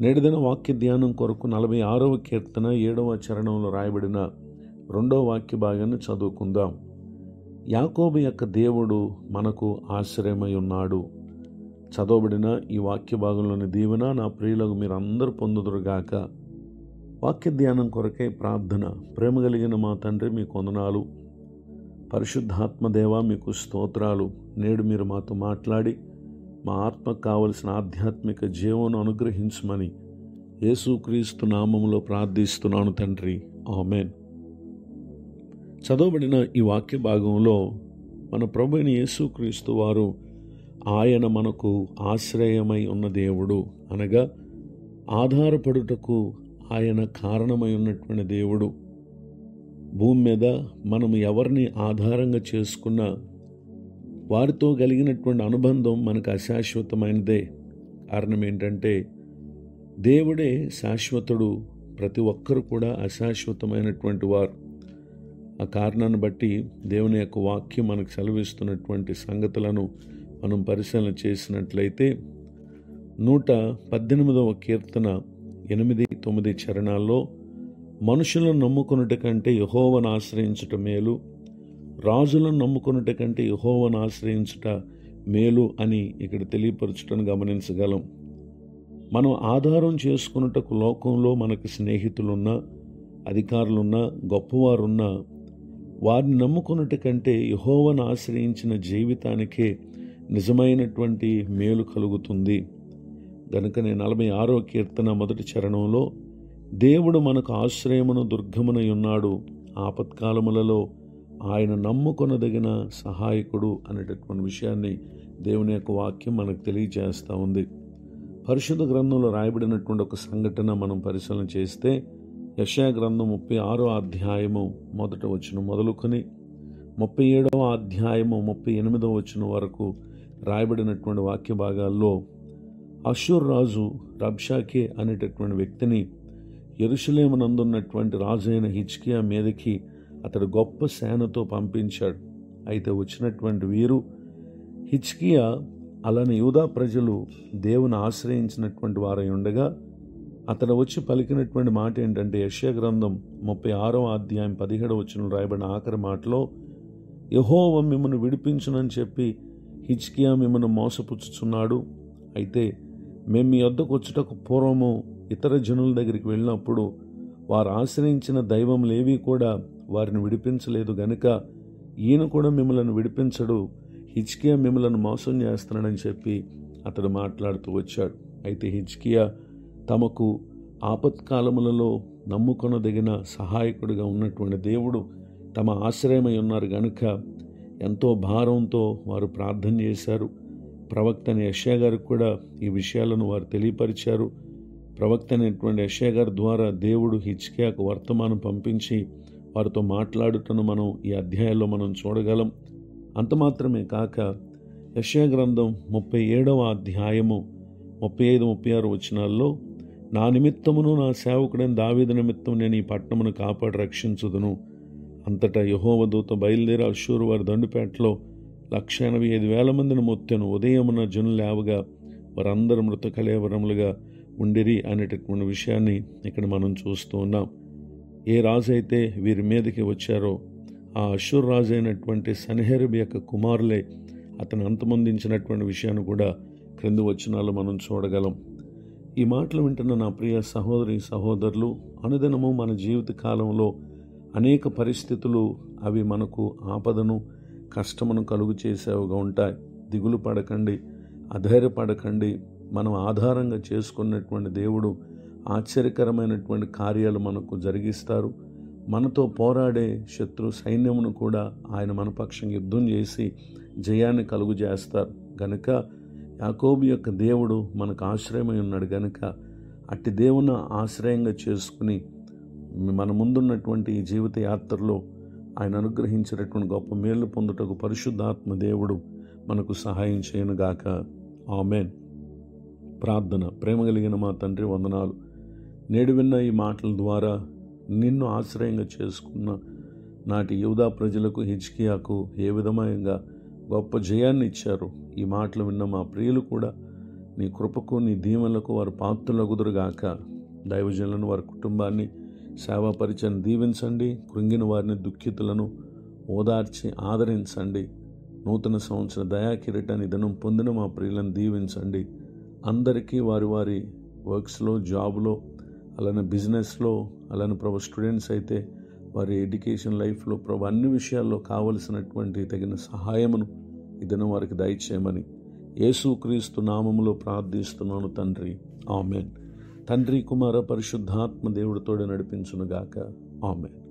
నేటిదిన వాక్య ధ్యానం కొరకు 46వ కీర్తన 7వ చరణంలో రాయబడిన 2వ వాక్య భాగాన్ని చదువుకుందాం. యాకోబు యొక్క దేవుడు మనకు ఆశ్రయమై ఉన్నాడు. చదవబడిన ఈ వాక్య భాగంలోని దీవెన నా ప్రియులకు మీరు అందరూ పొందుదురుగాక. వాక్య ధ్యానం కొరకై ప్రార్థన. ప్రేమ కలిగిన మా తండ్రి, మీకు వందనాలు. పరిశుద్ధాత్మదేవ, మీకు స్తోత్రాలు. నేడు మీరు మాతో మాట్లాడి మా ఆత్మకు కావలసిన ఆధ్యాత్మిక జీవను అనుగ్రహించమని యేసుక్రీస్తు నామములో ప్రార్థిస్తున్నాను తండ్రి, ఆమేన్. చదవబడిన ఈ వాక్య భాగంలో మన ప్రభువైన యేసుక్రీస్తు వారు ఆయన మనకు ఆశ్రయమై ఉన్న దేవుడు, అనగా ఆధారపడుటకు ఆయన కారణమై ఉన్నటువంటి దేవుడు. భూమి మీద మనము ఎవరిని ఆధారంగా చేసుకున్నా వారితో కలిగినటువంటి అనుబంధం మనకు అశాశ్వతమైనదే. కారణం ఏంటంటే దేవుడే శాశ్వతుడు, ప్రతి ఒక్కరు కూడా అశాశ్వతమైనటువంటి వారు. ఆ కారణాన్ని బట్టి దేవుని యొక్క వాక్యం మనకు సెలవిస్తున్నటువంటి సంగతులను మనం పరిశీలన చేసినట్లయితే 118వ కీర్తన 8-9 చరణాల్లో మనుషులను నమ్ముకొనుట కంటే యెహోవాను ఆశ్రయించుట మేలు, రాజులను నమ్ముకొనుట కంటే యెహోవాను ఆశ్రయించుట మేలు అని ఇక్కడ తెలియపరచుటను గమనించగలం. మనం ఆధారం చేసుకున్నటకు లోకంలో మనకు స్నేహితులున్నా, అధికారులున్నా, గొప్పవారున్నా, వారిని నమ్ముకున్నట కంటే యెహోవాను ఆశ్రయించిన జీవితానికే నిజమైనటువంటి మేలు కలుగుతుంది. గనుకనే 46వ కీర్తన 1వ చరణంలో దేవుడు మనకు ఆశ్రయమును దుర్గమునై ఉన్నాడు, ఆపత్కాలములలో ఆయన నమ్ముకొనదగిన సహాయకుడు అనేటటువంటి విషయాన్ని దేవుని యొక్క వాక్యం మనకు తెలియజేస్తూ ఉంది. పరిశుద్ధ గ్రంథంలో రాయబడినటువంటి ఒక సంఘటన మనం పరిశీలన చేస్తే యెషయా గ్రంథం 36వ అధ్యాయము 1వ వచనం మొదలుకొని 37వ అధ్యాయము 38వ వచనం వరకు రాయబడినటువంటి వాక్య భాగాల్లో అషూర్ రాజు రబ్షాకే అనేటటువంటి వ్యక్తిని యెరూషలేము నందున్నటువంటి రాజు అయిన హిజ్కియా మీదకి అతడు గొప్ప సేనతో పంపించాడు. అయితే వచ్చినటువంటి వీరు హిజ్కియా అలానే యూదా ప్రజలు దేవుని ఆశ్రయించినటువంటి వారై ఉండగా అతడు వచ్చి పలికినటువంటి మాట ఏంటంటే యెషయా గ్రంథం 36వ అధ్యాయం 17వ వచనం రాయబడిన ఆఖరి మాటలో యెహోవా మిమ్మల్ని విడిపించునని చెప్పి హిజ్కియా మిమ్మల్ని మోసపుచ్చుచున్నాడు. అయితే మేము మీ వద్దకు వచ్చుటకు పూర్వము ఇతర జనుల దగ్గరికి వెళ్ళినప్పుడు వారు ఆశ్రయించిన దైవములేవి కూడా వారిని విడిపించలేదు గనుక ఈయన కూడా మిమ్మల్ని విడిపించడు, హిజ్కియా మిమ్మల్ని మోసం చేస్తున్నాడని చెప్పి అతడు మాట్లాడుతూ వచ్చాడు. అయితే హిజ్కియా తమకు ఆపత్కాలములలో నమ్ముకొనదగిన సహాయకుడిగా ఉన్నటువంటి దేవుడు తమ ఆశ్రయమై ఉన్నారు గనుక ఎంతో భారంతో వారు ప్రార్థన చేశారు. ప్రవక్త అయిన యెషయా గారికి కూడా ఈ విషయాలను వారు తెలియపరిచారు. ప్రవక్త అయినటువంటి యెషయా గారి ద్వారా దేవుడు హిజ్కియాకు వర్తమానం పంపించి వారితో మాట్లాడుటను మనం ఈ అధ్యాయంలో మనం చూడగలం. అంత మాత్రమే కాక యెషయా గ్రంథం 37వ అధ్యాయము 35-36 వచనాల్లో నా నిమిత్తమును నా సేవకుడైన దావీదు నిమిత్తం నేను ఈ పట్టణమును కాపాడి రక్షించుదును. అంతటా యెహోవా దూత బయలుదేరి అషూరు వారి దండుపేటలో 185,000 మందిని మొత్తెను. ఉదయమున జనులు లేవగా వారందరూ మృత కళేవరములుగా ఉండిరి అనేటటువంటి విషయాన్ని ఇక్కడ మనం చూస్తూ ఉన్నాం. ఏ రాజు అయితే వీరి మీదకి వచ్చారో ఆ అషూర్ రాజు అయినటువంటి సన్హెరీబు యొక్క కుమారులే అతను అంతమొందించినటువంటి విషయాన్ని కూడా క్రింది వచనాలు మనం చూడగలం. ఈ మాటలు వింటున్న నా ప్రియ సహోదరి సహోదరులు, అనుదినము మన జీవిత కాలంలో అనేక పరిస్థితులు అవి మనకు ఆపదను కష్టమును కలుగు చేసేవిగా ఉంటాయి. దిగులు పడకండి, అధైర్యపడకండి. మనం ఆధారంగా చేసుకున్నటువంటి దేవుడు ఆశ్చర్యకరమైనటువంటి కార్యాలు మనకు జరిగిస్తారు. మనతో పోరాడే శత్రు సైన్యమును కూడా ఆయన మన పక్షంగా యుద్ధం చేసి జయాన్ని కలుగు చేస్తారు. గనుక యాకోబు యొక్క దేవుడు మనకు ఆశ్రయమై ఉన్నాడు గనుక అట్టి దేవుని ఆశ్రయంగా చేసుకుని మన ముందున్నటువంటి ఈ జీవిత యాత్రలో ఆయన అనుగ్రహించినటువంటి గొప్ప మేలు పొందుటకు పరిశుద్ధాత్మ దేవుడు మనకు సహాయం చేయనుగాక. ఆమేన్. ప్రార్థన. ప్రేమ కలిగిన మా తండ్రి, వందనాలు. నేడు విన్న ఈ మాటల ద్వారా నిన్ను ఆశ్రయంగా చేసుకున్న నాటి యూదా ప్రజలకు, హిజ్కియాకు ఏ విధంగా గొప్ప జయాన్ని ఇచ్చారు. ఈ మాటలు విన్న మా ప్రియులు కూడా నీ కృపకు, నీ దీవెనలకు వారు పాత్రులగుదురుగాక. దైవజనులను, వారి కుటుంబాన్ని, సేవా పరిచయం దీవించండి. కృంగిన వారిని, దుఃఖితులను ఓదార్చి ఆదరించండి. నూతన సంవత్సర దయా కిరీటాన్ని దినం పొందిన మా ప్రియులను దీవించండి. అందరికీ వారి వారి వర్క్స్లో, జాబ్లో, అలానే బిజినెస్లో, అలానే ప్రభు స్టూడెంట్స్ అయితే వారి ఎడ్యుకేషన్ లైఫ్లో ప్రభు అన్ని విషయాల్లో కావలసినటువంటి తగిన సహాయమును ఈ దినం వారికి దయచేయమని యేసుక్రీస్తు నామములో ప్రార్థిస్తున్నాను తండ్రి. ఆమెన్. తండ్రి, కుమార, పరిశుద్ధాత్మ దేవుడితోడే నడిపించునుగాక. ఆమెన్.